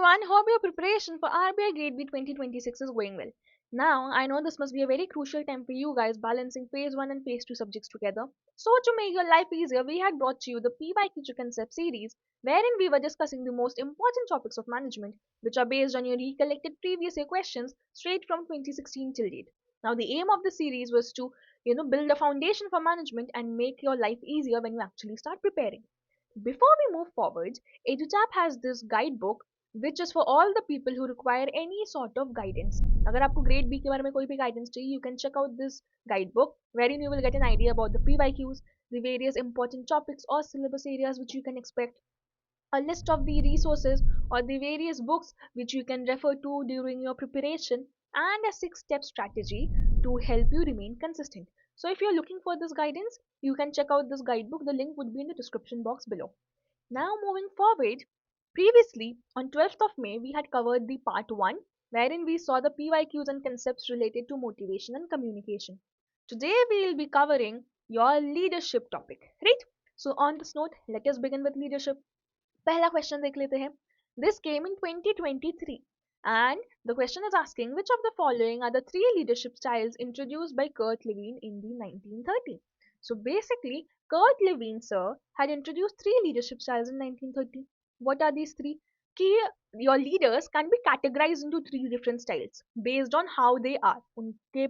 everyone, hope your preparation for RBI Grade B 2026 is going well. Now, I know this must be a very crucial time for you guys balancing phase 1 and phase 2 subjects together. So, to make your life easier, we had brought to you the PYQ to Concept series, wherein we were discussing the most important topics of management, which are based on your recollected previous year questions straight from 2016 till date. Now, the aim of the series was to, build a foundation for management and make your life easier when you actually start preparing. Before we move forward, EduTap has this guidebook which is for all the people who require any sort of guidance. अगर आपको grade B के बारे में कोई भी guidance चाहिए, you can check out this guidebook wherein you will get an idea about the PYQs, the various important topics or syllabus areas which you can expect, a list of the resources or the various books which you can refer to during your preparation, and a 6-step strategy to help you remain consistent. So if you're looking for this guidance, you can check out this guidebook. The link would be in the description box below. Now moving forward, previously on 12th of May we had covered the part 1 wherein we saw the PYQs and concepts related to motivation and communication. Today we will be covering your leadership topic, right? So on this note, let us begin with leadership. पहला question देख लेते हैं. This came in 2023 and the question is asking which of the following are the 3 leadership styles introduced by Kurt Lewin in the 1930s. So basically Kurt Lewin sir had introduced 3 leadership styles in 1930. What are these 3? कि your leaders can be categorized into 3 different styles based on how they are, उनके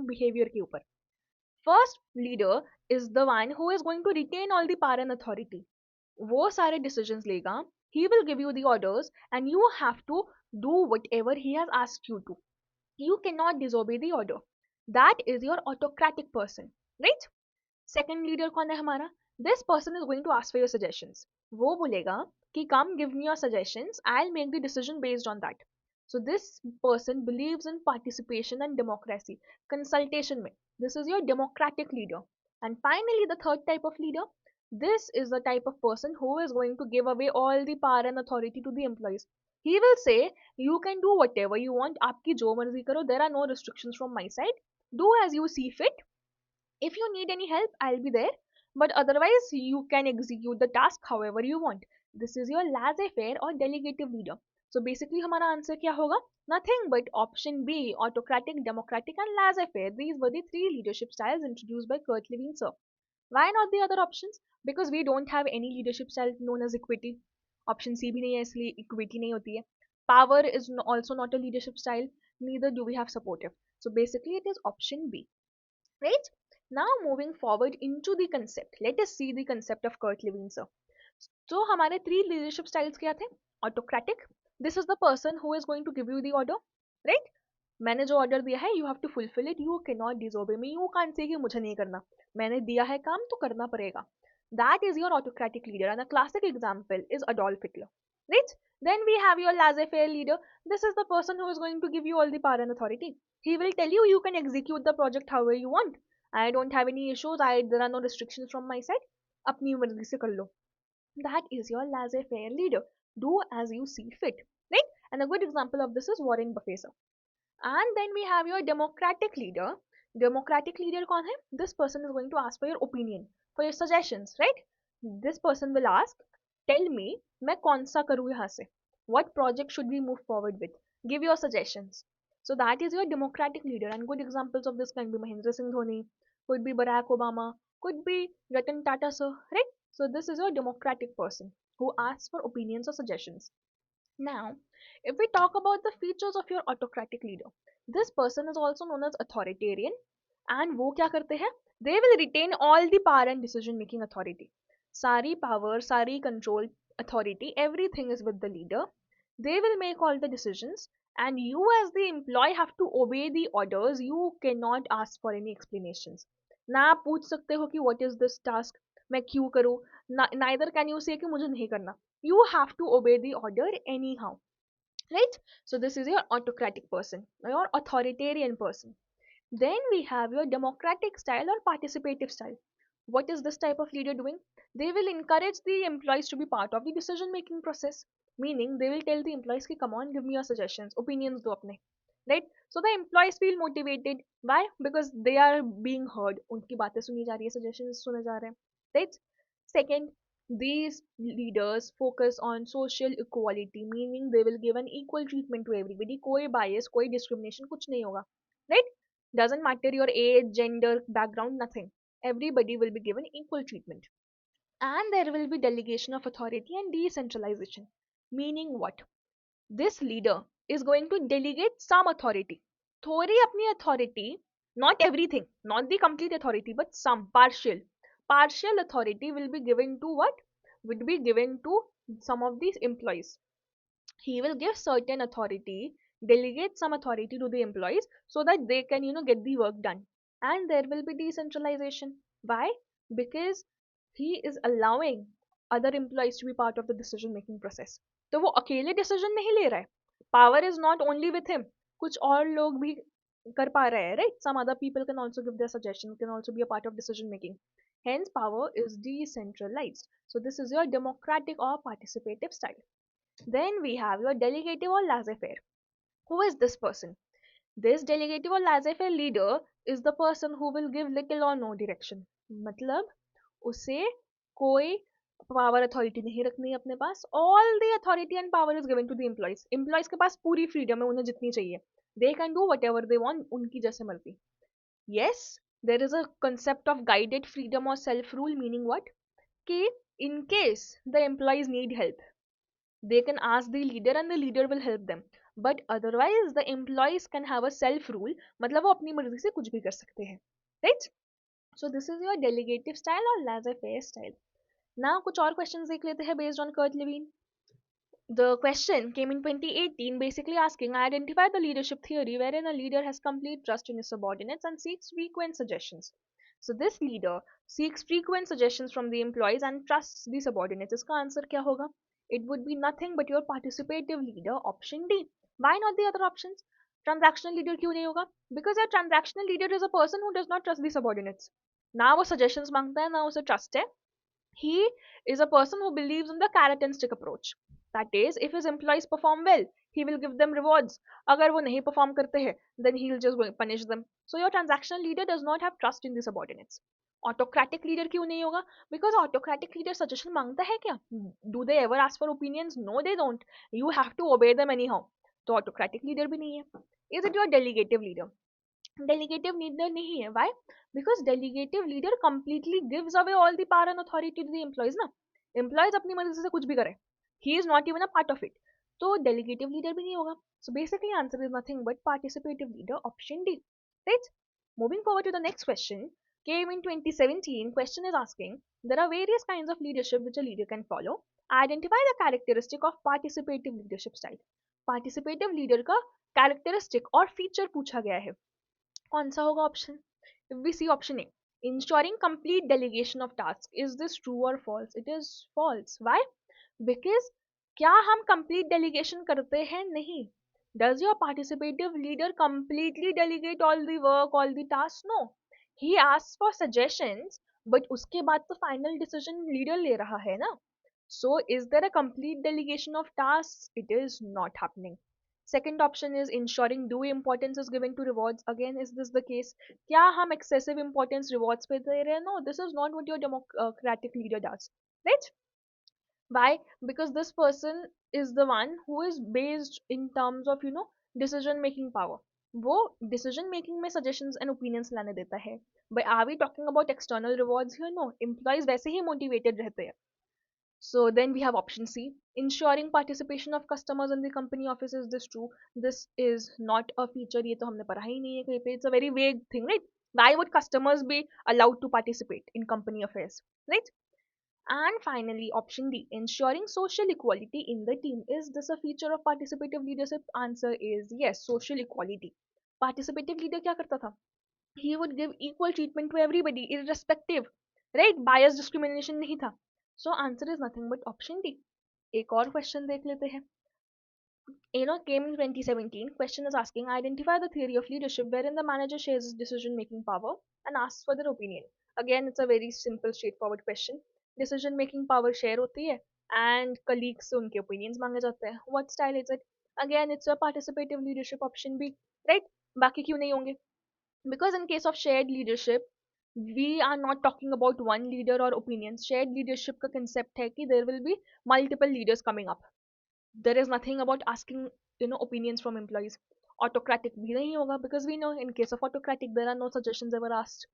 behavior के ऊपर. First leader is the one who is going to retain all the power and authority. वो सारे decisions लेगा, he will give you the orders and you have to do whatever he has asked you to. You cannot disobey the order. That is your autocratic person, right? Second leader कौन है हमारा? This person is going to ask for your suggestions. वो बोलेगा कि come give me your suggestions, I'll make the decision based on that. So this person believes in participation and democracy, consultation में. This is your democratic leader. And finally the third type of leader, this is the type of person who is going to give away all the power and authority to the employees. He will say, you can do whatever you want, आपकी जो मर्जी करो, there are no restrictions from my side, do as you see fit. If you need any help, I'll be there, but otherwise you can execute the task however you want. This is your laissez-faire or delegative leader. So basically हमारा answer क्या होगा? Nothing but option B, autocratic, democratic and laissez-faire. These were the 3 leadership styles introduced by Kurt Lewin sir. Why not the other options? Because we don't have any leadership style known as equity. Option C भी नहीं है, इसलिए equity नहीं होती है. Power is also not a leadership style. Neither do we have supportive. So basically it is option B. Right? Now moving forward into the concept. Let us see the concept of Kurt Lewin sir. So हमारे 3 leadership styles क्या थे? Autocratic. This is the person who is going to give you the order. Right? मैंने जो order दिया है you have to fulfil it, you can not disobey me, you can't say कि मुझे नहीं करना, मैंने दिया है काम तो करना पड़ेगा. That is your autocratic leader and a classic example is Adolf Hitler, right? Then we have your laissez-faire leader. This is the person who is going to give you all the power and authority. He will tell you can execute the project however you want. I don't have any issues. There are no restrictions from my side. अपनी मर्जी से कर लो. That is your laissez-faire leader. Do as you see fit, right? And a good example of this is Warren Buffett sir. And then we have your democratic leader. Democratic leader कौन है? This person is going to ask for your opinion, for your suggestions, right? This person will ask, tell me मैं कौन सा करूँ यहाँ से? What project should we move forward with? Give your suggestions. So that is your democratic leader, and good examples of this can be Mahendra Singh Dhoni, could be Barack Obama, could be Ratan Tata sir, right? So this is your democratic person who asks for opinions or suggestions. Now, if we talk about the features of your autocratic leader, this person is also known as authoritarian, and वो क्या करते हैं? They will retain all the power and decision making authority. सारी power, सारी control, authority, everything is with the leader. They will make all the decisions, and you as the employee have to obey the orders. You cannot ask for any explanations. ना आप पूछ सकते हो कि what is this task, मैं क्यों करूँ? Neither can you say कि मुझे नहीं करना. You have to obey the order anyhow, right? So this is your autocratic person, your authoritarian person. Then we have your democratic style or participative style. What is this type of leader doing? They will encourage the employees to be part of the decision making process, meaning they will tell the employees ki, come on, give me your suggestions, opinions do apne, right? So the employees feel motivated. Why? Because they are being heard, unki baatein suni ja rahi hai, suggestions sune ja rahe hain, right? Second, These leaders focus on social equality, meaning they will give an equal treatment to everybody. कोई bias, कोई discrimination कुछ नहीं होगा, right? Doesn't matter your age, gender, background, nothing. Everybody will be given equal treatment. And there will be delegation of authority and decentralization. Meaning what? This leader is going to delegate some authority. थोड़ी अपनी authority, not everything, not the complete authority, but some partial. Partial authority will be given to what? Would be given to some of these employees. He will give certain authority, delegate some authority to the employees so that they can, get the work done. And there will be decentralization. Why? Because he is allowing other employees to be part of the decision making process. तो वो अकेले decision नहीं ले रहा है. Power is not only with him, कुछ और लोग भी कर पा रहे हैं, right? Some other people can also give their suggestion, can also be a part of decision making. Hence, power is decentralized. So this is your democratic or participative style. Then we have your delegative or laissez-faire. Who is this person? This delegative or laissez-faire leader is the person who will give little or no direction. मतलब उसे कोई power authority नहीं रखनी है अपने पास. All the authority and power is given to the employees. Employees के पास पूरी फ्रीडम है, उन्हें जितनी चाहिए. They can do whatever they want, उनकी जैसे मर्जी. Yes, there is a concept of guided freedom और सेल्फ रूल. Meaning what? कि in case the employees need help, they can ask the leader and the leader will help them. But otherwise the employees can have a self rule, मतलब वो अपनी मर्जी से कुछ भी कर सकते हैं, right? So this is your delegative style or laissez-faire style. Now कुछ और questions देख लेते हैं based on Kurt Lewin. The question came in 2018, basically asking, identify the leadership theory wherein a leader has complete trust in his subordinates and seeks frequent suggestions. So this leader seeks frequent suggestions from the employees and trusts the subordinates. इसका answer क्या होगा? It would be nothing but your participative leader, option D. Why not the other options? Transactional leader क्यों नहीं होगा? Because your transactional leader is a person who does not trust the subordinates. ना वो suggestions मांगता है, ना उसे trust है. He is a person who believes in the carrot and stick approach. That is, if his employees perform well, he will give them rewards. अगर वो नहीं perform करते हैं, then he will just punish them. So your transactional leader does not have trust in the subordinates. Autocratic leader क्यों नहीं होगा? Because autocratic leader suggestion मांगता है क्या? Do they ever ask for opinions? No, they don't. You have to obey them anyhow. तो autocratic leader भी नहीं है. Is it your delegative leader? Delegative leader नहीं है. Why? Because delegative leader completely gives away all the power and authority to the employees ना. Employees अपनी मर्जी से कुछ भी करे. He is not even a part of it. तो delegative leader भी नहीं होगा. So basically answer is nothing but participative leader, option D. Right? Moving forward to the next question, came in 2017. Question is asking, there are various kinds of leadership which a leader can follow. Identify the characteristic of participative leadership style. Participative leader का characteristic और feature पूछा गया है. कौन सा होगा option? If we see option A, ensuring complete delegation of tasks. Is this true or false? It is false. Why? Because क्या हम complete delegation करते हैं? नहीं. Does your participative leader completely delegate all the work, all the tasks? No. He asks for suggestions, but उसके बाद तो final decision leader ले रहा है ना. So is there a complete delegation of tasks? It is not happening. Second option is ensuring due importance is given to rewards. Again, is this the case? क्या हम excessive importance rewards पे दे रहे हैं? No, this is not what your democratic leader does. Right? Why? Because this person is the one who is based in terms of, decision making power. वो decision making में suggestions and opinions लाने देता है. But are we talking about external rewards here? No. Employees वैसे ही motivated रहते हैं. So then we have option C, ensuring participation of customers in the company office. Is this true? This is not a feature. ये तो हमने पढ़ा ही नहीं है कहीं पे. It's a very vague thing, right? Why would customers be allowed to participate in company affairs, right? And finally, option D, ensuring social equality in the team. Is this a feature of participative leadership? Answer is yes, social equality. Participative leader क्या करता था? He would give equal treatment to everybody, irrespective, right? Bias discrimination नहीं था. So answer is nothing but option D. एक और question देख लेते हैं. Came in 2017. Question is asking, identify the theory of leadership wherein the manager shares his decision making power and asks for their opinion. Again, it's a very simple, straightforward question. Decision making power share होती है and colleagues से उनके opinions मांगे जाते हैं. What style is it? Again, it's a participative leadership, option B. Right? बाकी क्यों नहीं होंगे? Because in case of shared leadership, We are not talking about one leader or opinions. Shared leadership का concept है कि there will be multiple leaders coming up. There is nothing about asking opinions from employees. Autocratic भी नहीं होगा because we know in case of autocratic there are no suggestions ever asked.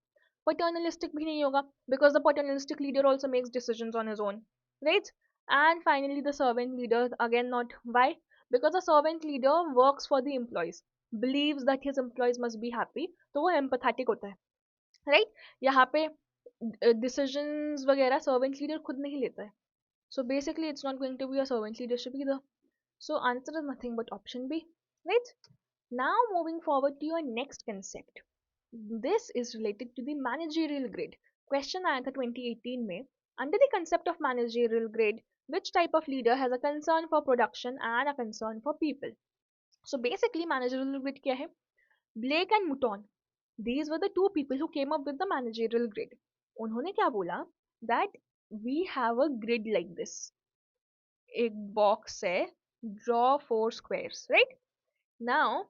Paternalistic भी नहीं होगा because the paternalistic leader also makes decisions on his own, right? And finally the servant leader, again not. Why? Because the servant leader works for the employees, believes that his employees must be happy, तो वो empathetic होता है, right? यहाँ पे decisions वगैरह servant leader खुद नहीं लेता है. So basically it's not going to be a servant leadership either. So answer is nothing but option B, right? Now moving forward to your next concept. This is related to the managerial grade. Question आया था 2018 में. Under the concept of managerial grade, which type of leader has a concern for production and a concern for people? So basically managerial grade क्या है? Blake and Mouton, these were the two people who came up with the managerial grade. उन्होंने क्या बोला? That we have a grid like this. एक box है, draw 4 squares, right? Now,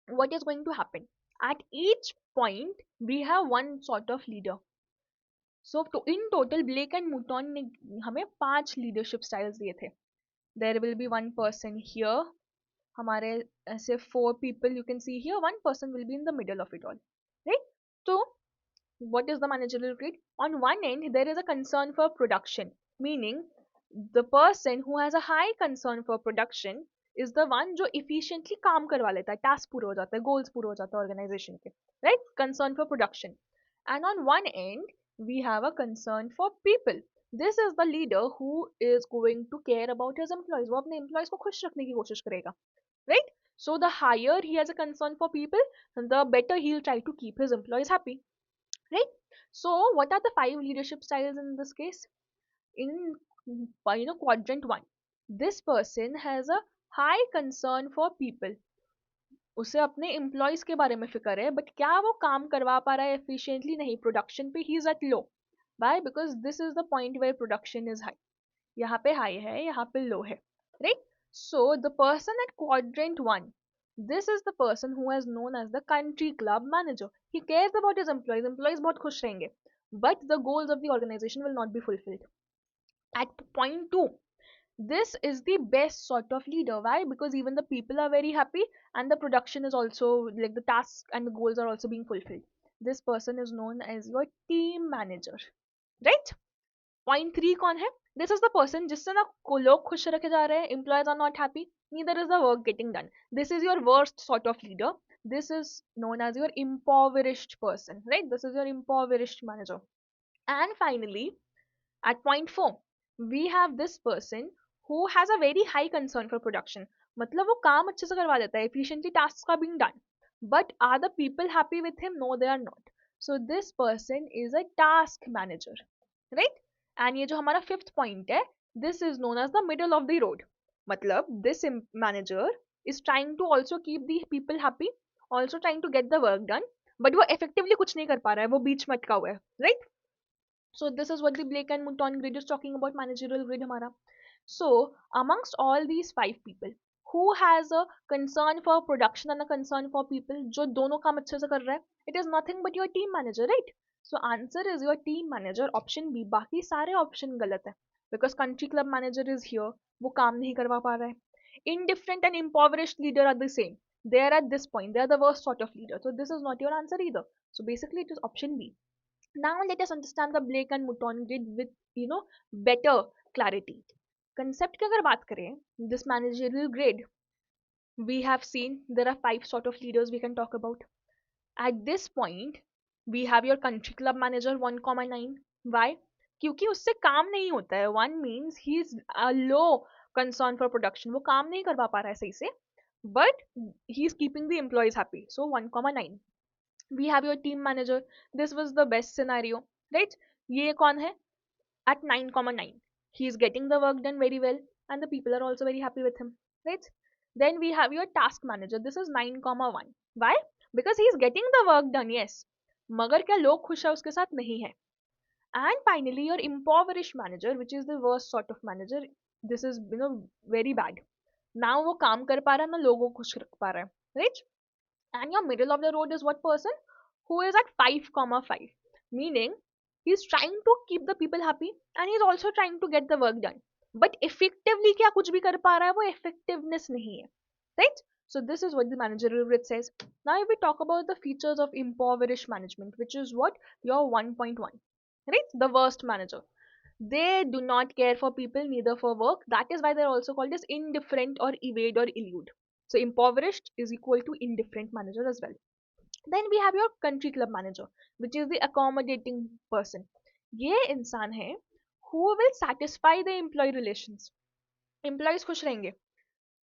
what is going to happen? At each point, we have one sort of leader. So, in total, Blake and Mouton ने हमें 5 leadership styles दिए थे. There will be one person here. हमारे ऐसे 4 people you can see here. One person will be in the middle of it all, right? So, what is the managerial grade? On one end, there is a concern for production, meaning the person who has a high concern for production is the one जो efficiently काम करवा लेता है, task पूरा हो जाता है, goals पूरा हो जाता है organization के, right? Concern for production. And on one end, we have a concern for people. This is the leader who is going to care about his employees. वो अपने employees को खुश रखने की कोशिश करेगा, right? So the higher he has a concern for people, the better he'll try to keep his employees happy, right? So what are the 5 leadership styles in this case? In quadrant 1, this person has a high concern for people. उसे अपने employees के बारे में फिक्र है, but क्या वो काम करवा पा रहा है एफिशिएंटली? नहीं. प्रोडक्शन पे ही is at low. Why? Because this is the point where production is high. यहाँ पे हाई है, यहाँ पे लो है, right? So the person at quadrant 1, this is the person who is known as the country club manager. He cares about his employees. Employees बहुत खुश रहेंगे, but the goals of the organization will not be fulfilled. At point 2, this is the best sort of leader. Why? Because even the people are very happy and the production is also, like, the tasks and the goals are also being fulfilled. This person is known as your team manager, right? Point 3 कौन है? This is the person जिससे ना लोग खुश रखे जा रहे हैं, employees are not happy, neither is the work getting done. This is your worst sort of leader. This is known as your impoverished person, right? This is your impoverished manager. And finally, at point 4, we have this person who has a very high concern for production. मतलब वो काम अच्छे से करवा देता है, efficiently tasks are being done. But are the people happy with him? No, they are not. So this person is a task manager, right? And ये जो हमारा 5th point है, this is known as the middle of the road. मतलब this manager is trying to also keep the people happy, also trying to get the work done, but वो effectively कुछ नहीं कर पा रहा है, वो बीच में अटका हुआ है, right? So this is what the Blake and Mouton grid is talking about, managerial grid हमारा. So amongst all these 5 people, who has a concern for production and a concern for people, जो दोनों काम अच्छे से कर रहा है, it is nothing but your team manager, right? So answer is your team manager, option B. बाकी सारे option गलत है, because country club manager is here, वो काम नहीं करवा पा रहा है. Indifferent and impoverished leader are the same. They are at this point, they are the worst sort of leader. So this is not your answer either. So basically it is option B. Now let us understand the Blake and Mouton grid with better clarity. Concept की अगर बात करें, this managerial grade, we have seen there are 5 sort of leaders we can talk about. At this point, we have your country club manager 1,9. Why? क्योंकि उससे काम नहीं होता है. 1 means he is a low concern for production. वो काम नहीं करवा पा रहा है सही से, but he is keeping the employees happy. So 1,9. We have your team manager. This was the best scenario, right? ये कौन है? At 9,9. He is getting the work done very well and the people are also very happy with him, right? Then we have your task manager. This is 9,1. Why? Because he is getting the work done, yes. मगर क्या लोग खुश है उसके साथ? नहीं है. And finally your impoverished manager, which is the worst sort of manager. This is very bad. Now वो काम कर पा रहा है, ना लोगों को खुश रख पा रहा है, right? And your middle of the road is what person? Who is at 5,5. meaning he's trying to keep the people happy and he's also trying to get the work done, but effectively क्या कुछ भी कर पा रहा है वो effectiveness नहीं है, right? So this is what the managerial grid says. Now if we talk about the features of impoverished management, which is what your 1.1, right? The worst manager. They do not care for people, neither for work. That is why they're also called as indifferent or evade or elude. So impoverished is equal to indifferent manager as well. Then we have your country club manager, which is the accommodating person. ये इंसान है who will satisfy the employee relations. Employees खुश रहेंगे.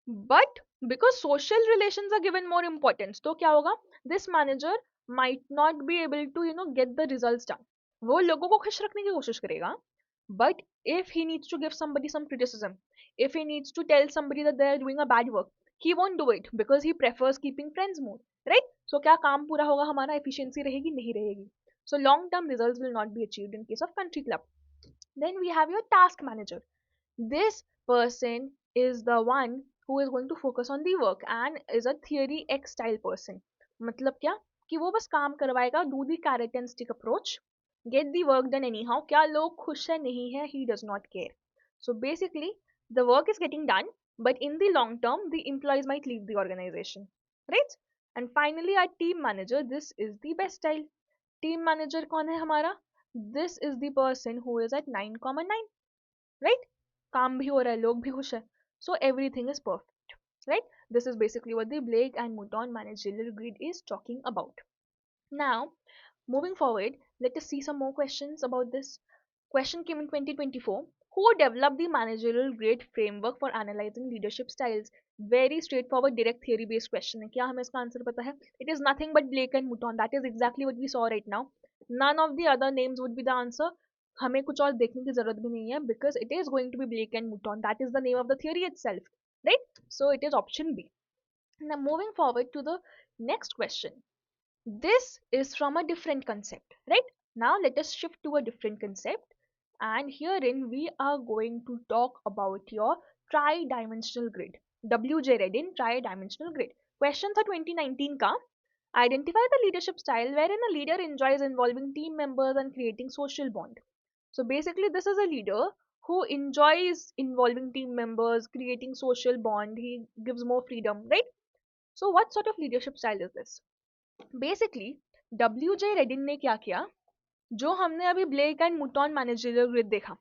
But because social relations are given more importance, तो क्या होगा? This manager might not be able to get the results done. वो लोगों को खुश रखने की कोशिश करेगा. But if he needs to give somebody some criticism, if he needs to tell somebody that they are doing a bad work, he won't do it because he prefers keeping friends more, right? So क्या काम पूरा होगा हमारा, efficiency रहेगी नहीं रहेगी. So long term results will not be achieved in case of country club. Then we have your task manager. This person is the one who is going to focus on the work and is a theory X style person. मतलब क्या कि वो बस काम करवाएगा, do the carrot and stick approach, get the work done anyhow. क्या लोग खुश है नहीं है, he does not care. So basically the work is getting done, but in the long term the employees might leave the organization, right? And finally our team manager, this is the best style. Team manager कौन है हमारा? This is the person who is at 9,9, right? काम भी हो रहा है, लोग भी खुश है, so everything is perfect, right? This is basically what the Blake and Mouton managerial grid is talking about. Now moving forward, let us see some more questions about this. Question came in 2024. Who developed the managerial grid framework for analyzing leadership styles? Very straightforward, direct theory based question है. क्या हमें इसका answer पता है? It is nothing but Blake and Mouton. That is exactly what we saw right now. None of the other names would be the answer. हमें कुछ और देखने की जरूरत भी नहीं है, because it is going to be Blake and Mouton. That is the name of the theory itself, right? So it is option B. Now moving forward to the next question. This is from a different concept, right? Now let us shift to a different concept, and herein we are going to talk about your tri-dimensional grid. WJ Redin tri-dimensional grid. Question था 2019 का. Identify the leadership style wherein a leader enjoys involving team members and creating social bond. So basically this is a leader who enjoys involving team members, creating social bond, he gives more freedom, right? So what sort of leadership style is this? Basically WJ Redin ने क्या किया, जो हमने अभी black and मुटॉन managerial grid देखा.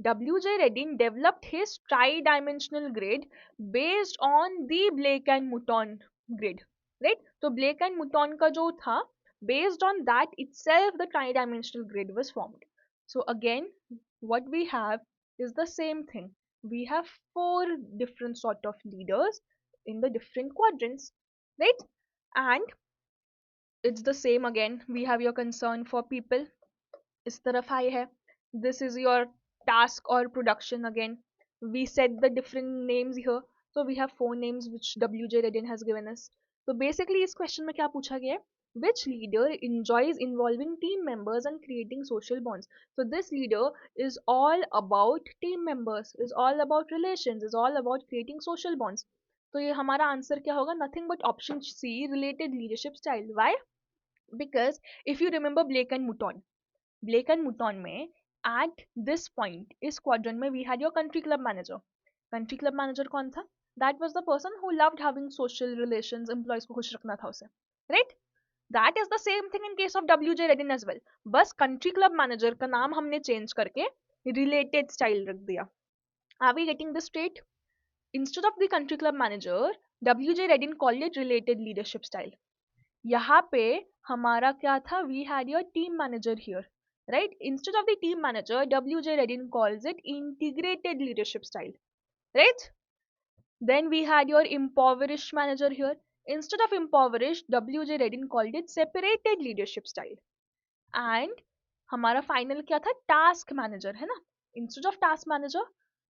WJ Redin developed his tri-dimensional grid based on the Blake and Mouton grid, right? So Blake and Mouton का जो था, based on that itself the tri-dimensional grid was formed. So again what we have is the same thing. We have four different sort of leaders in the different quadrants, right? And it's the same again. We have your concern for people, इस तरफ high है. This is your task or production again. We set the different names here. So we have four names which WJ Redin has given us. So basically इस question में क्या पूछा गया है? Which leader enjoys involving team members and creating social bonds? So this leader is all about team members, is all about relations, is all about creating social bonds. तो ये हमारा answer क्या होगा? Nothing but option C, related leadership style. Why? Because if you remember Blake and Mouton, Blake and Mouton में at this point इस quadrant में we had your country club manager. Country club manager कौन था? That was the person who loved having social relations, employees को खुश रखना था उसे, right? That is the same thing in case of WJ Redin as well. बस country club manager का नाम हमने change करके related style रख दिया. Are we getting this straight? Instead of the country club manager, WJ Redin called it related leadership style. यहाँ पे हमारा क्या था? We had your team manager here, right? Instead of the team manager, WJ Redin calls it integrated leadership style, right? Then we had your impoverished manager here. Instead of impoverished, WJ Redin called it separated leadership style. And हमारा final क्या था? Task manager, है ना? Instead of task manager,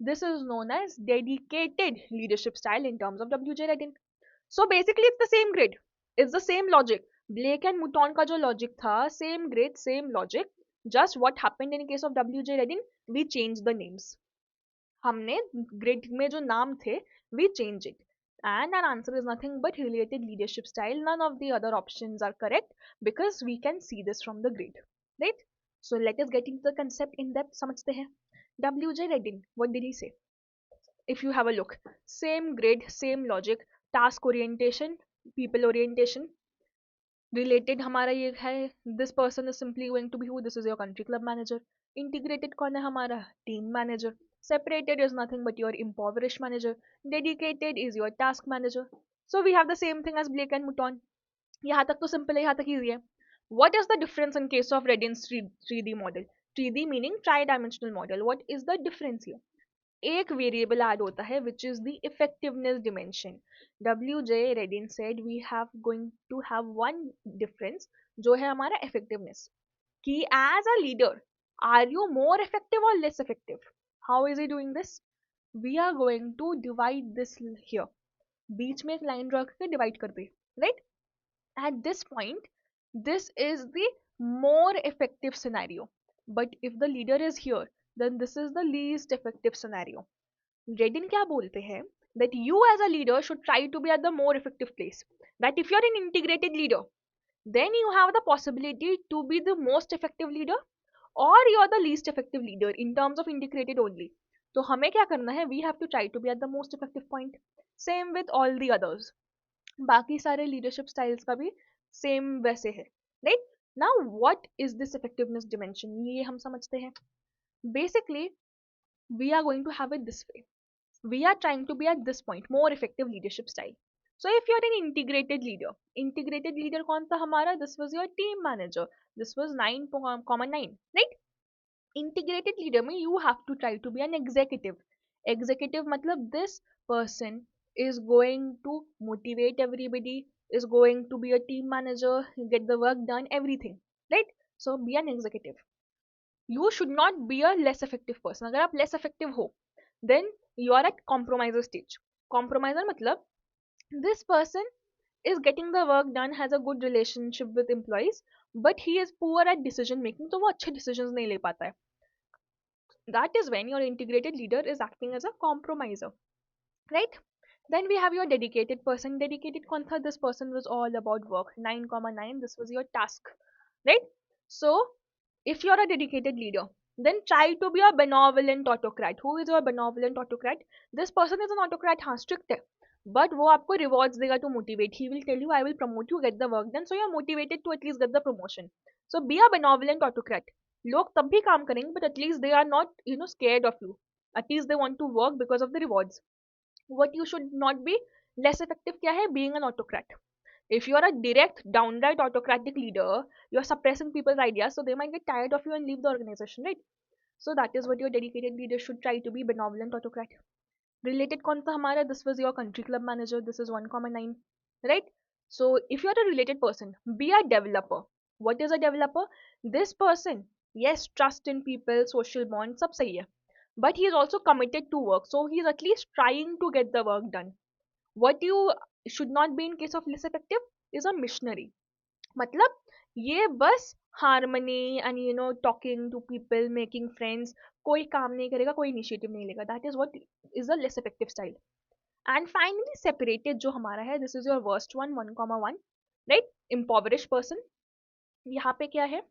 this is known as dedicated leadership style in terms of WJ Redin. So basically it's the same grid, it's the same logic. Blake and Mouton का जो logic था, same grid, same logic. Just what happened in case of WJ Redin, we changed the names. हमने grid में जो नाम थे, we changed it. And our answer is nothing but related leadership style. None of the other options are correct because we can see this from the grid, right? So let us get into the concept in depth. समझते हैं. WJ Redding, what did he say? If you have a look, same grid, same logic, task orientation, people orientation, related हमारा ये है, this person is simply going to be who, this is your country club manager. Integrated कौन है हमारा, team manager. Separated is nothing but your impoverished manager. Dedicated is your task manager. So we have the same thing as Blake and Mouton. यहाँ तक तो simple है, यहाँ तक easy है. What is the difference in case of Redding's 3D model? 3D meaning tri-dimensional model. What is the difference here? एक variable add होता है which is the effectiveness dimension. WJ Redding said we have going to have one difference जो है हमारा effectiveness. कि as a leader are you more effective or less effective? How is he doing this? We are going to divide this here. बीच में एक line draw करके divide कर दे, right? At this point, this is the more effective scenario. But if the leader is here, then this is the least effective scenario. Redding क्या बोलते हैं? That you as a leader should try to be at the more effective place. That if you're an integrated leader, then you have the possibility to be the most effective leader or you're the least effective leader in terms of integrated only. तो हमें क्या करना है? We have to try to be at the most effective point. Same with all the others. बाकी सारे leadership styles का भी same वैसे है, right? Now what is this effectiveness dimension, ये हम समझते हैं. Basically we are going to have it this way. We are trying to be at this point more effective leadership style. So if you are an integrated leader कौन था हमारा? This was your team manager. This was 9,9, right? Integrated leader में you have to try to be an executive मतलब this person is going to motivate everybody, is going to be a team manager, get the work done, everything, right? So be an executive. You should not be a less effective person. अगर आप less effective हो, then you are at compromiser stage. Compromiser मतलब this person is getting the work done, has a good relationship with employees, but he is poor at decision making, तो वो अच्छे decisions नहीं ले पाता है. That is when your integrated leader is acting as a compromiser, right? Then we have your dedicated person. Dedicated कौन था? This person was all about work. 9,9, this was your task, right? So if you're a dedicated leader, then try to be a benevolent autocrat. Who is your benevolent autocrat? This person is an autocrat, हाँ strict है, but वो आपको rewards देगा to motivate. He will tell you I will promote you, get the work done, so you're motivated to at least get the promotion. So be a benevolent autocrat. लोग तब भी काम करेंगे, but at least they are not scared of you. At least they want to work because of the rewards. What you should not be less effective क्या है? Being an autocrat. If you are a direct downright autocratic leader, you are suppressing people's ideas, so they might get tired of you and leave the organization, right? So that is what your dedicated leader should try to be, benevolent autocrat. Related कौन था हमारा? This was your country club manager. This is 1,9, right? So if you are a related person, be a developer. What is a developer? This person, yes, trust in people, social bonds, सब सही है, but he is also committed to work, so he is at least trying to get the work done. What you should not be in case of less effective is a missionary. मतलब ये बस harmony and talking to people, making friends, कोई काम नहीं करेगा, कोई initiative नहीं लेगा. That is what is a less effective style. And finally separated जो हमारा है, this is your worst one, 1,1, right? Impoverished person. यहाँ पे क्या है?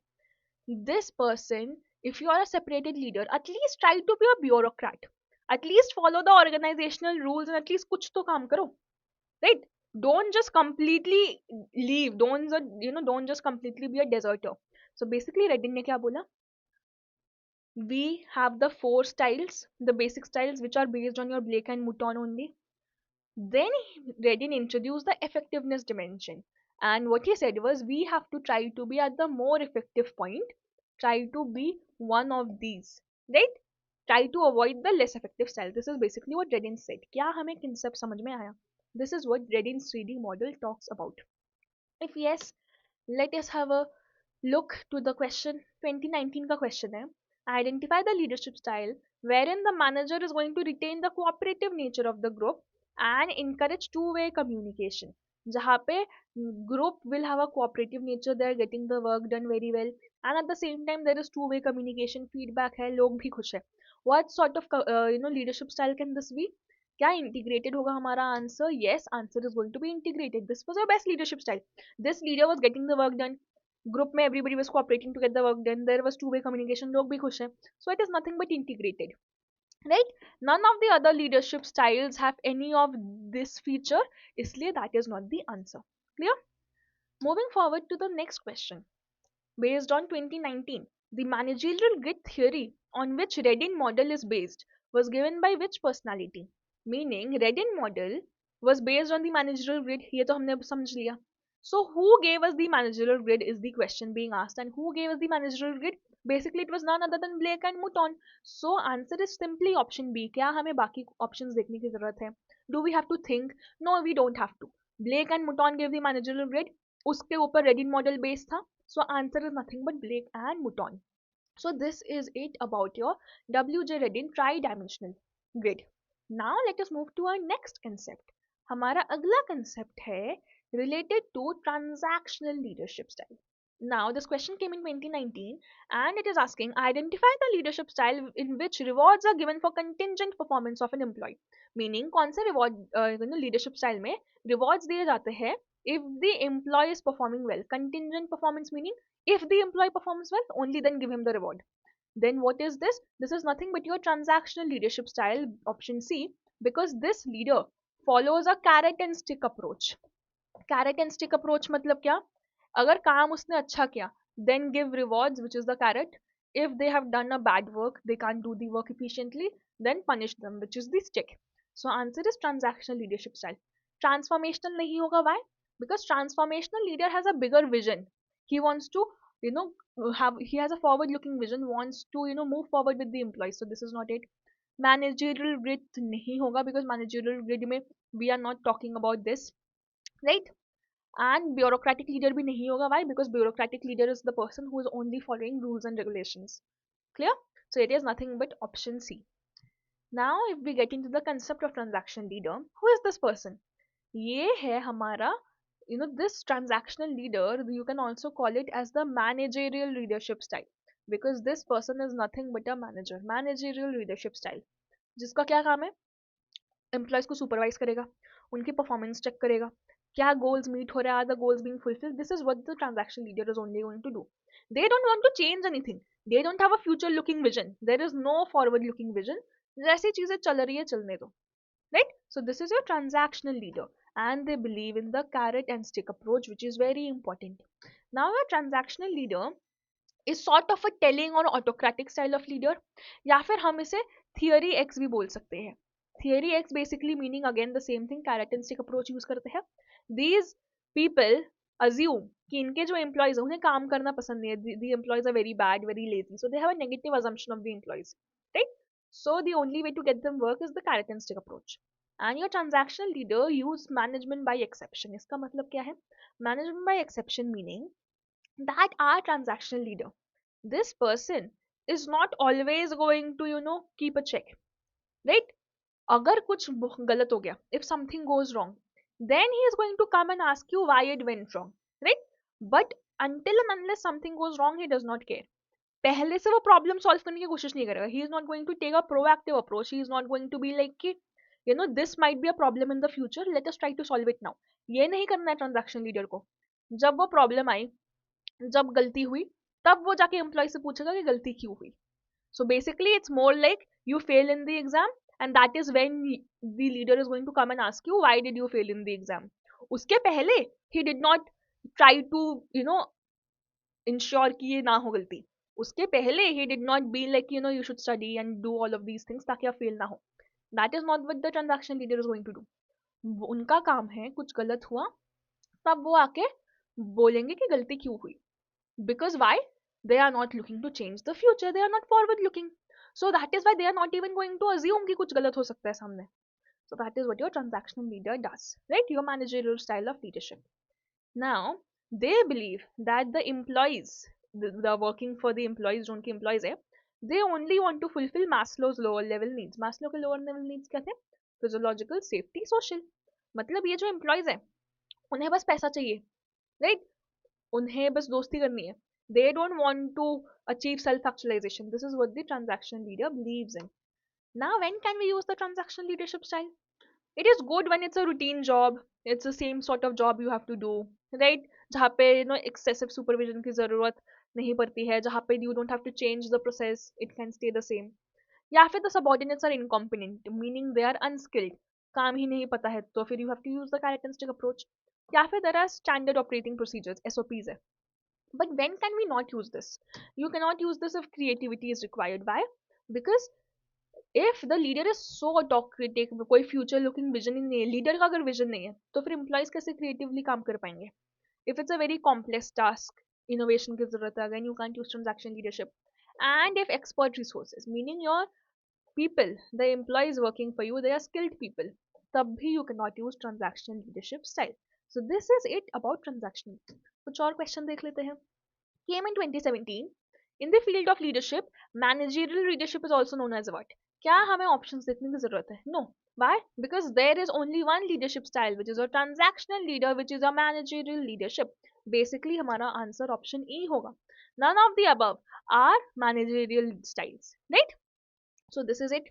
This person, if you are a separated leader, at least try to be a bureaucrat. At least follow the organizational rules and at least कुछ तो काम करो, right? Don't just completely leave. Don't just completely be a deserter. So basically Redding ने क्या बोला? We have the 4 styles, the basic styles which are based on your Blake and Mouton only. Then Redding introduced the effectiveness dimension. And what he said was we have to try to be at the more effective point. Try to be one of these, right? Try to avoid the less effective style. This is basically what Redding said. क्या हमें concept समझ में आया? This is what Redding's 3D model talks about. If yes, let us have a look to the question. 2019 का question है. Identify the leadership style wherein the manager is going to retain the cooperative nature of the group and encourage two-way communication. जहाँ पे group will have a cooperative nature, they are getting the work done very well, and at the same time there is two-way communication, feedback है, लोग भी खुश है. What sort of leadership style can this be? क्या integrated होगा हमारा answer? Yes, answer is going to be integrated. This was your best leadership style. This leader was getting the work done. Group में everybody was cooperating together, work done, there was two way communication, लोग भी खुश हैं. So it is nothing but integrated, right? None of the other leadership styles have any of this feature, इसलिए that is not the answer. Clear? Moving forward to the next question. Based on 2019, the managerial grid theory on which Redin model is based was given by which personality? Meaning Redin model was based on the managerial grid. ये तो हमने अब समझ लिया. So who gave us the managerial grid is the question being asked, and who gave us the managerial grid? Basically it was none other than Blake and Mouton. So answer is simply option B. क्या हमें बाकी options देखने की जरूरत है? Do we have to think? No, we don't have to. Blake and Mouton gave the managerial grid. उसके ऊपर Redin model based था. So answer is nothing but Blake and Mouton. So this is it about your WJ Redin tri-dimensional grid. Now let us move to our next concept. हमारा अगला concept है related to transactional leadership style. Now this question came in 2019 and it is asking identify the leadership style in which rewards are given for contingent performance of an employee. Meaning कौन से reward leadership style में rewards दिए जाते हैं if the employee is performing well. Contingent performance meaning if the employee performs well, only then give him the reward. Then what is this? This is nothing but your transactional leadership style, option C, because this leader follows a carrot and stick approach. Carrot and stick approach मतलब क्या? अगर काम उसने अच्छा किया, then give rewards, which is the carrot. If they have done a bad work, they can't do the work efficiently, then punish them, which is the stick. So answer is transactional leadership style. Transformational नहीं होगा, why? Because transformational leader has a bigger vision. He wants to, he has a forward looking vision, wants to, move forward with the employees. So this is not it. Managerial grid नहीं होगा, because managerial grid में we are not talking about this, right? And bureaucratic leader भी नहीं होगा, why? Because bureaucratic leader is the person who is only following rules and regulations. Clear? So it is nothing but option C. Now if we get into the concept of transaction leader, who is this person? ये है हमारा, this transactional leader, you can also call it as the managerial leadership style, because this person is nothing but a manager. Managerial leadership style, जिसका क्या काम है? Employees को supervise करेगा, उनकी परफॉर्मेंस चेक करेगा, क्या गोल्स मीट हो रहा है, are the goals being fulfilled. This is what the transaction leader is only going to do. They don't want to change anything, they don't have a future looking vision, there is no forward looking vision. जैसी चीजें चल रही है चलने दो, right? So this is your transactional leader, and they believe in the carrot and stick approach, which is very important. Now your transactional leader is sort of a telling or autocratic style of leader, या फिर हम इसे theory X भी बोल सकते हैं. Theory X basically meaning again the same thing, carrot and stick approach use करते हैं. These people assume कि इनके जो employees हैं उन्हें काम करना पसंद नहीं है. The employees are very bad, very lazy, so they have a negative assumption of the employees, right? So the only way to get them work is the carrot and stick approach. And your transactional leader use management by exception. इसका मतलब क्या है? Management by exception meaning that our transactional leader, this person is not always going to, keep a check, right? अगर कुछ गलत हो गया, if something goes wrong, then he is going to come and ask you why it went wrong, right? But until and unless something goes wrong, he does not care. पहले से वो problem solve करने की कोशिश नहीं करेगा. He is not going to take a proactive approach. He is not going to be like कि this might be a problem in the future, let us try to solve it now. ये नहीं करना है transaction leader को. जब वो problem आई, जब गलती हुई, तब वो जाके एम्प्लॉय से पूछेगा कि गलती क्यों हुई. So basically it's more like you fail in the exam and that is when the leader is going to come and ask you why did you fail in the exam. उसके पहले ही did not try to ensure कि ये ना हो गलती. उसके पहले ही did not be like you should study and do all of these things ताकि आप फेल ना हो. That is not what the transaction leader is going to do. उनका काम है कुछ गलत हुआ तब वो आके बोलेंगे कि गलती क्यों हुई. Because why? They are not looking to change the future, they are not forward looking. So that is why they are not even going to assume कि कुछ गलत हो सकता है सामने. So that is what your transactional leader does, right? Your managerial style of leadership. Now they believe that the employees, the working for the employees, जो उनके employees है, they only want to fulfill Maslow's lower level needs. Maslow के lower level needs क्या थे? Physiological, safety, social. मतलब ये जो employees है उन्हें बस पैसा चाहिए, right? उन्हें बस दोस्ती करनी है. They don't want to achieve self-actualization. This is what the transaction leader believes in. Now when can we use the transactional leadership style? It is good when it's a routine job, it's the same sort of job you have to do, right? जहाँ पे excessive supervision की ज़रूरत नहीं पड़ती है, जहाँ पे you don't have to change the process, it can stay the same. या फिर the subordinates are incompetent, meaning they are unskilled, काम ही नहीं पता है, तो फिर you have to use the characteristic approach. या फिर there are standard operating procedures, SOPs है। But when can we not use this? You can not use this if creativity is required by, because if the leader is so autocratic, कोई future looking vision ही नहीं है, leader का अगर vision नहीं है तो फिर एम्प्लॉयज कैसे क्रिएटिवली काम कर पाएंगे? If it's a very complex task, innovation की जरूरत है, again you can't use transaction leadership. And if expert resources, meaning your people, the employees working for you, they are skilled people, तब भी you cannot use transactional leadership style. So this is it about transactional. कुछ और question देख लेते हैं। Came in 2017 in the field of leadership, managerial leadership is also known as what? क्या हमें options देखने की जरूरत है? No. Why? Because there is only one leadership style, which is a transactional leader, which is a managerial leadership. Basically हमारा answer option E होगा। None of the above are managerial styles, right? So this is it.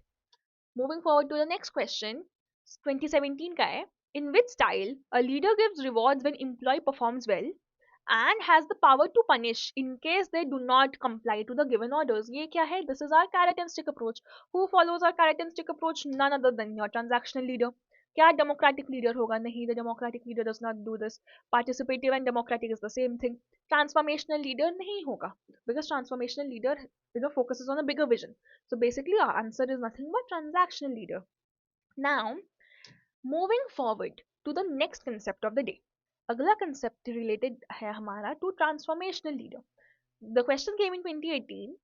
Moving forward to the next question, 2017 का है, in which style a leader gives rewards when employee performs well and has the power to punish in case they do not comply to the given orders? ये क्या है? This is our carrot and stick approach. Who follows our carrot and stick approach? None other than your transactional leader. क्या democratic leader होगा? नहीं, the democratic leader does not do this. Participative and democratic is the same thing. Transformational leader नहीं होगा, because transformational leader focuses on a bigger vision. So basically our answer is nothing but transactional leader. Now moving forward to the next concept of the day. अगला concept related है हमारा to transformational leader. The question came in 2018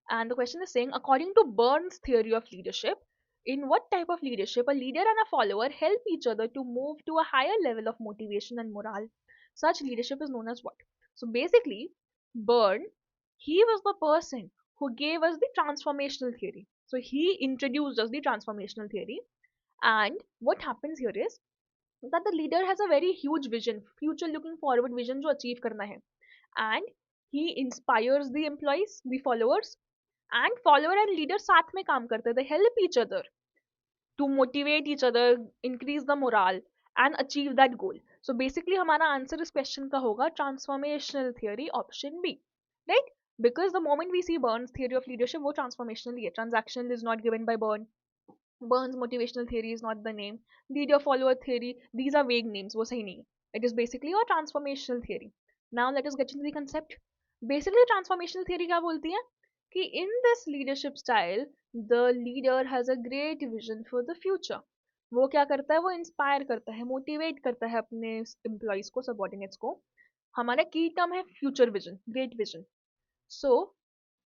and the question is saying, according to Burns' theory of leadership, in what type of leadership a leader and a follower help each other to move to a higher level of motivation and morale? Such leadership is known as what? So basically, Byrne, he was the person who gave us the transformational theory. So he introduced us the transformational theory. And what happens here is that the leader has a very huge vision, future looking forward vision जो achieve करना है. And he inspires the employees, the followers, and follower and leader साथ में काम करते हैं. They help each other to motivate each other, increase the morale and achieve that goal. So basically हमारा answer इस क्वेश्चन का होगा transformational theory, option B, right? Because the moment we see Burns' theory of leadership, वो transformational है. Transactional is not given by Burns' motivational theory is not the name. Leader follower theory, these are vague names, वो सही नहीं है. It is basically a transformational theory. Now let us get into the concept. Basically transformational theory क्या बोलती है कि in this leadership style the leader has a great vision for the future. वो क्या करता है? वो इंस्पायर करता है, मोटिवेट करता है अपने एम्प्लॉइज को, सबऑर्डिनेट्स को. हमारा की टर्म है future vision, great vision. So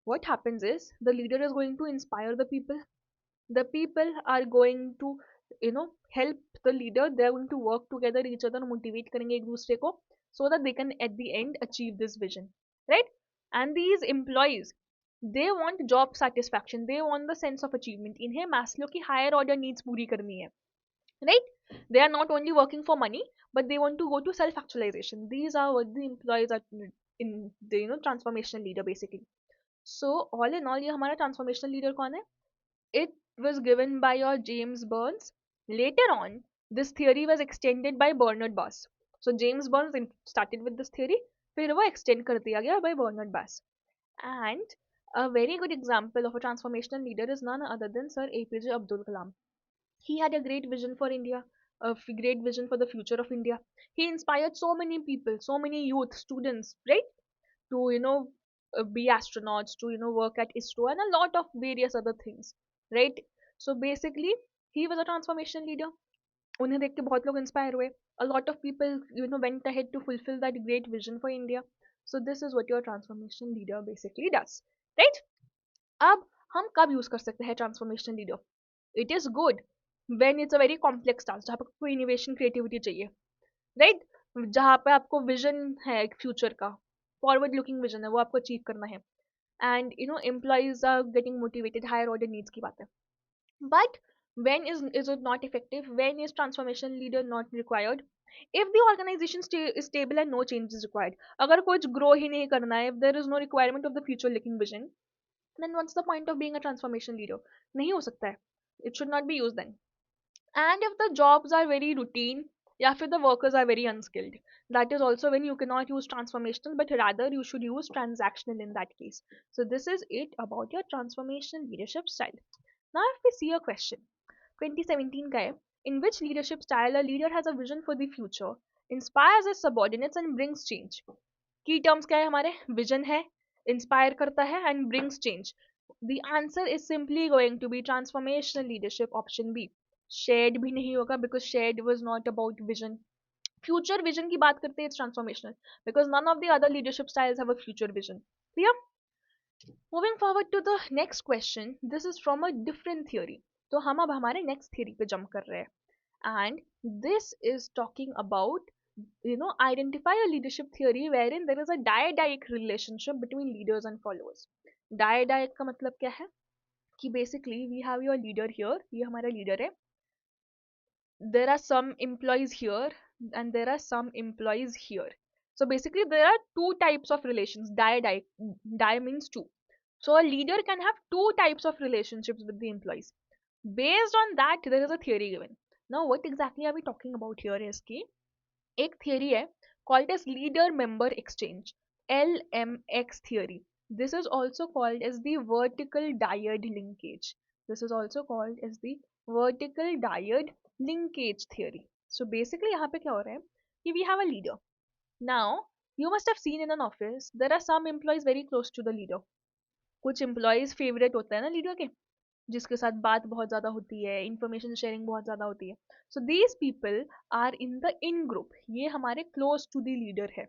what happens is the leader is going to inspire the people. The people are going to help the leader. They are going to work together, each other motivate करेंगे एक दूसरे को, so that they can at the end achieve this vision, right? And these employees, they want job satisfaction, they want the sense of achievement. इन्हें Maslow की higher order needs पूरी करनी है, right? They are not only working for money, but they want to go to self actualization. These are what the employees are in the transformational leader basically. So all in all ये हमारा transformational leader कौन है? It was given by your James Burns. Later on, this theory was extended by Bernard Bass. So James Burns started with this theory, फिर वो extend कर दिया गया by Bernard Bass. And a very good example of a transformational leader is none other than Sir APJ Abdul Kalam. He had a great vision for India, great vision for the future of India. He inspired so many people, so many youth, students, right? To be astronauts, to work at ISRO and a lot of various other things, right? So basically he was a transformation leader. उन्हें देख के बहुत लोग inspire हुए. A lot of people went ahead to fulfill that great vision for India. So this is what your transformation leader basically does, right? अब हम कब use कर सकते हैं transformation leader? It is good when it's a very complex task, जहाँ पे कोई innovation creativity चाहिए, राइट? जहाँ पे आपको विजन है एक फ्यूचर का, फॉरवर्ड लुकिंग विजन है, वो आपको अचीव करना है, and employees are getting motivated, higher order needs की बात है. But when is it not effective? When is transformation leader not required? If the organization is stable and no change is required, अगर कुछ grow ही नहीं करना है, if there is no requirement of the future looking vision, then what's the point of being a transformation leader? नहीं हो सकता है. It should not be used then. And if the jobs are very routine, या फिर the workers are very unskilled. That is also when you cannot use transformational, but rather you should use transactional in that case. So this is it about your transformational leadership style. Now if we see a question, 2017 का है, in which leadership style a leader has a vision for the future, inspires his subordinates and brings change. की terms क्या है हमारे, vision है, inspire करता है and brings change. The answer is simply going to be transformational leadership, option B. Shared भी नहीं होगा because shared was not about vision. Future vision की बात करते हैं it's transformational because none of the other leadership styles have a future vision. Clear? Moving forward to the next question, this is from a different theory. तो हम अब हमारे next theory पे jump कर रहे हैं and this is talking about identify a leadership theory wherein there is a dyadic relationship between leaders and followers. Dyadic का मतलब क्या है कि basically we have your leader here, ये हमारा leader है, there are some employees here and there are some employees here. So basically there are two types of relations. Dyadic, di means two. So a leader can have two types of relationships with the employees. Based on that there is a theory given. Now what exactly are we talking about here is कि एक theory है called as leader member exchange, LMX theory. This is also called as the vertical dyad linkage. This is also called as the vertical dyad linkage theory. So basically यहाँ पे क्या हो रहा है कि we have a leader. Now you must have seen in an office there are some employees very close to the leader. कुछ employees favorite होते हैं ना leader के, जिसके साथ बात बहुत ज़्यादा होती है, इंफॉर्मेशन शेयरिंग बहुत ज़्यादा होती है. So these people are in the in group, ये हमारे क्लोज टू द लीडर है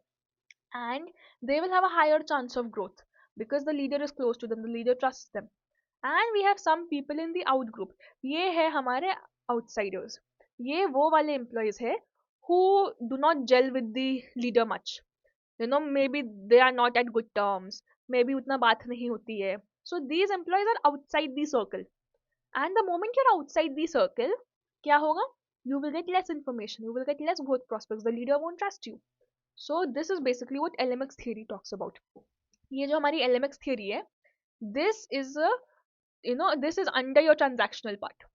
and they will have a higher chance of growth because the leader is close to them, the leader trust them. And we have some people in the out group, ये है हमारे outsiders. ये वो वाले employees है who do not gel with the leader much. Maybe they are not at good terms, maybe उतना बात नहीं होती है. So these employees are outside the circle. And the moment you're outside the circle, क्या होगा? You will get less information, you will get less growth prospects, the leader won't trust you. So this is basically what LMX theory talks about. ये जो हमारी LMX theory है, this is a, this is under your transactional part.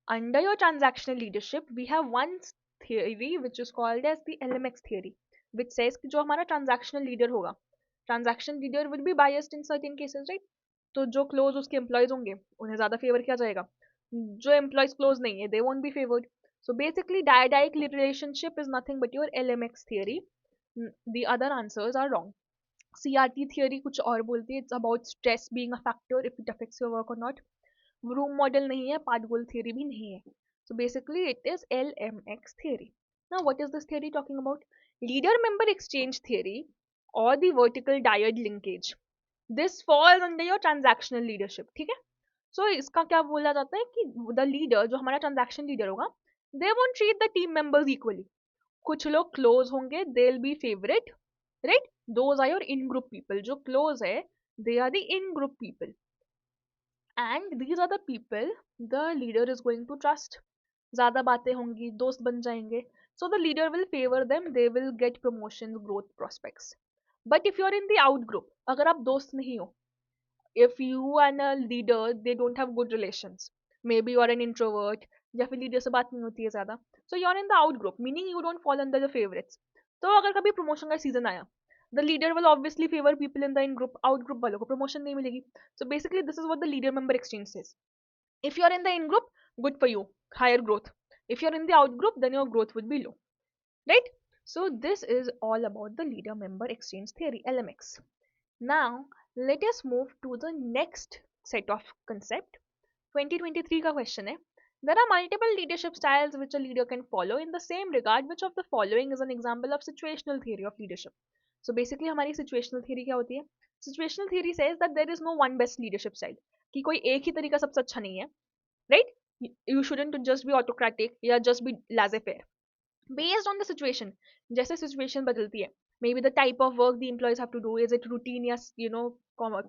Under your transactional leadership, we have one theory which is called as the LMX theory, which says कि जो हमारा transactional leader होगा, transaction leader will be biased in certain cases, right? तो जो close उसके employees होंगे उन्हें ज्यादा फेवर किया जाएगा, जो एम्प्लॉयज क्लोज नहीं है they won't be favoured. So basically dyadic relationship is nothing but your LMX theory. The other answers are wrong. CRT theory कुछ और बोलती है, it's about stress being a factor if it affects your work और not. Vroom model नहीं है, path goal theory भी नहीं है. So basically it is LMX theory. Now what is this theory talking about? Leader member exchange theory और the vertical dyad linkage. This falls under your transactional leadership. ठीक है? सो इसका क्या बोला जाता है कि द लीडर, जो हमारा ट्रांजैक्शन लीडर होगा, they won't treat the team members equally. कुछ लोग क्लोज होंगे, they will be favourite, right? Those are your in group people. जो क्लोज है they are the in group people and these are the people the leader is going to trust. ज्यादा बातें होंगी, दोस्त बन जाएंगे. So the leader will favour them, they will get promotion, growth prospects. But if you are in the out group, अगर आप दोस्त नहीं हो, if you and a leader they don't have good relations, maybe you are an introvert या फिर leader से बात नहीं होती है ज्यादा, so you are in the out group meaning you don't fall under the favorites. तो अगर कभी प्रमोशन का सीजन आया, the leader will obviously favor people in the in group, out group वालों को प्रमोशन नहीं मिलेगी. So basically this is what the leader member exchange says. If you are in the in group, good for you, higher growth. If you are in the out group, then your growth would be low, right? So this is all about the leader member exchange theory, LMX. Now let us move to the next set of concept. 2023 का question है, there are multiple leadership styles which a leader can follow. In the same regard, which of the following is an example of situational theory of leadership? So basically हमारी situational theory क्या होती है? Situational theory says that there is no one best leadership style, कि कोई एक ही तरीका सबसे अच्छा नहीं है, right? You shouldn't just be autocratic या just be laissez-faire. Based on the situation, जैसे situation बदलती है, maybe the type of work the employees have to do, is it routine, yes,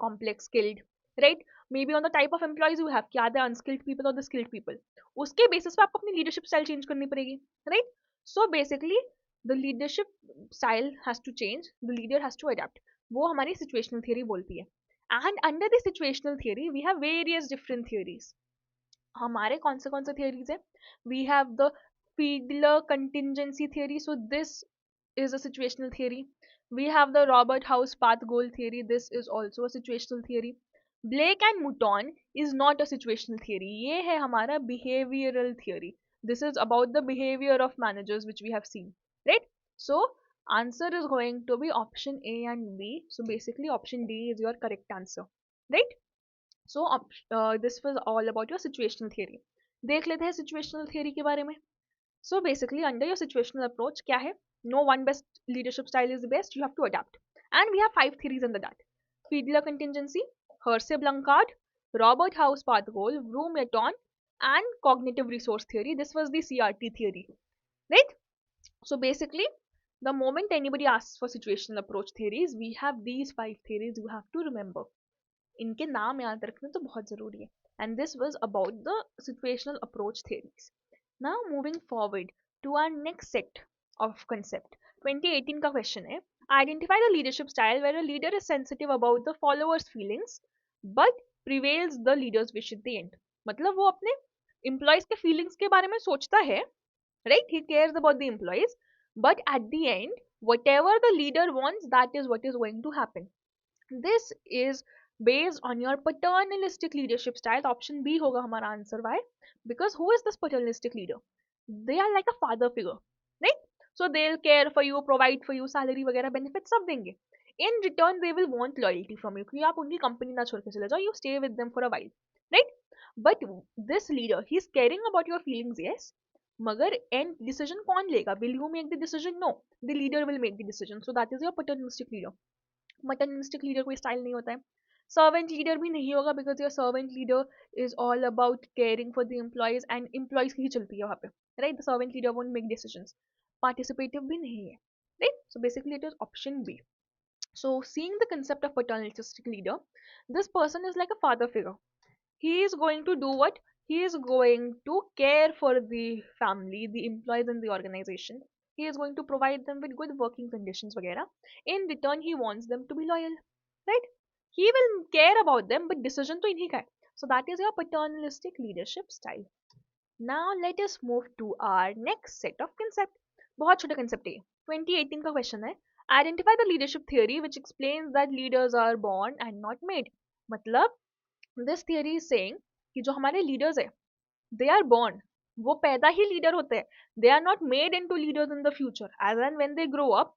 complex, skilled, right? Maybe on the type of employees you have, क्या they unskilled people or the skilled people, उसके basis पे आपको अपनी leadership style change करनी पड़ेगी, right? So basically the leadership style has to change, the leader has to adapt. वो हमारी situational theory बोलती है. And under the situational theory we have various different theories. हमारे कौन से theories है? We have the Fiedler contingency theory. So this is a situational theory. We have the Robert House path goal theory. This is also a situational theory. Blake and Mouton is not a situational theory. ये है हमारा behavioral theory. This is about the behavior of managers which we have seen, right? So answer is going to be option A and B. So basically option D is your correct answer, right? So this was all about your situational theory. देख लेते हैं situational theory के बारे में. So basically under your situational approach क्या है? No one best leadership style is the best. You have to adapt. And we have 5 theories under that. Fiedler contingency, Hersey-Blanchard, Robert House path goal, Vroom-Eaton, and cognitive resource theory. This was the CRT theory, right? So basically, the moment anybody asks for situational approach theories, we have these 5 theories you have to remember. इनके नाम याद रखना तो बहुत ज़रूरी है. And this was about the situational approach theories. Now moving forward to our next set of concept. 2018 का question है, identify the leadership style where a leader is sensitive about the followers' feelings but prevails the leader's wish at the end. मतलब वो अपने employees के feelings के बारे में सोचता है, right? He cares about the employees, but at the end, whatever the leader wants, that is what is going to happen. This is based on your paternalistic leadership style. Option B होगा हमारा answer. Why? Because who is this paternalistic leader? They are like a father figure, right? So they'll care for you, provide for you, salary वगैरह benefits सब देंगे. In return, they will want loyalty from you कि आप उनकी company ना छोड़ के चले जाओ. You stay with them for a while, right? But this leader, he's caring about your feelings, yes. मगर end decision कौन लेगा? Will you make the decision? No, the leader will make the decision. So that is your paternalistic leader. Maternalistic leader कोई style नहीं होता है. Servant leader भी नहीं होगा because your servant leader is all about caring for the employees and employees की ही चलती है वहाँ पे, right? The servant leader won't make decisions. Participative भी नहीं है, right? So basically it is option B. So seeing the concept of paternalistic leader, this person is like a father figure. He is going to do what? He is going to care for the family, the employees in the organization. He is going to provide them with good working conditions वगैरह. In return, he wants them to be loyal, right? He will care about them, but decision तो इन्हीं का है. So that is your paternalistic leadership style. Now let us move to our next set of concept. बहुत छोटा concept है. 2018 का question है. Identify the leadership theory which explains that leaders are born and not made. मतलब this theory is saying कि जो हमारे leaders है, they are born. वो पैदा ही leader होते हैं. They are not made into leaders in the future. As and when they grow up,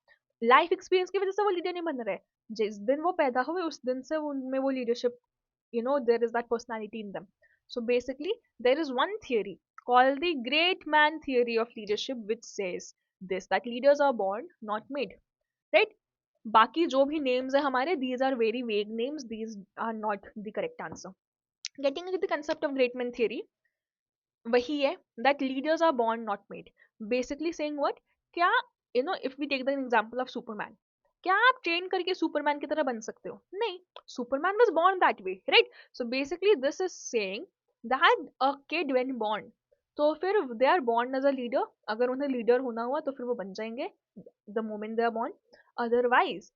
life experience की वजह से वो leader नहीं बन रहे. जिस दिन वो पैदा हुए उस दिन से उनमें वो leadership, there is that personality in them. So basically, there is one theory called the great man theory of leadership which says this, that leaders are born, not made, right? बाकी जो भी names है हमारे, these are very vague names. These are not the correct answer. Getting into the concept of great man theory, वही है that leaders are born, not made. Basically saying what? क्या if we take the example of Superman, क्या आप train करके Superman की तरह बन सकते हो? नहीं. Superman was born that way, right? So basically this is saying that a kid when born, तो फिर they are born as a leader. अगर उन्हें leader होना हुआ तो फिर वो बन जाएंगे the moment they are born. Otherwise,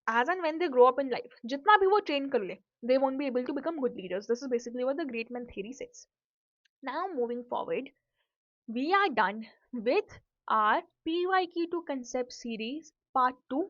as and when they grow up in life, जितना भी वो train कर ले, they won't be able to become good leaders. This is basically what the great man theory says. Now moving forward, we are done with our PYQ concept series part 2.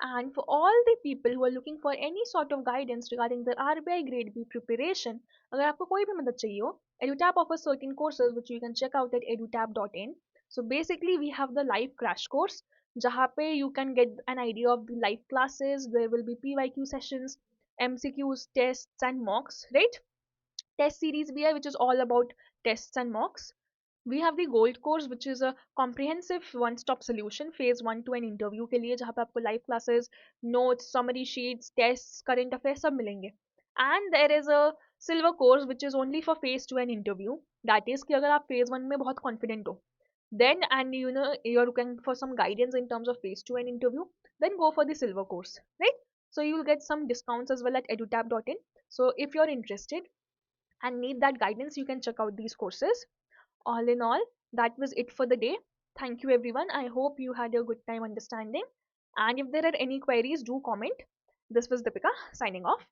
And for all the people who are looking for any sort of guidance regarding the RBI Grade B preparation, अगर आपको कोई भी मदद चाहिए हो, EduTap offers certain courses which you can check out at edutap.in. So basically we have the live crash course जहाँ पे you can get an idea of the live classes. There will be PYQ sessions, MCQs, tests and mocks, right? Test series भी है which is all about tests and mocks. We have the gold course which is a comprehensive one stop solution phase 1 to an interview के लिए, जहाँ पे आपको live classes, notes, summary sheets, tests, current affairs सब मिलेंगे. And there is a silver course which is only for phase 2 and interview. That is कि अगर आप phase 1 में बहुत confident हो, then and you're looking for some guidance in terms of phase 2 and interview, then go for the silver course, right? So you'll get some discounts as well at edutap.in. So if you're interested and need that guidance, you can check out these courses. All in all, that was it for the day. Thank you everyone. I hope you had a good time understanding. And if there are any queries, do comment. This was Deepika signing off.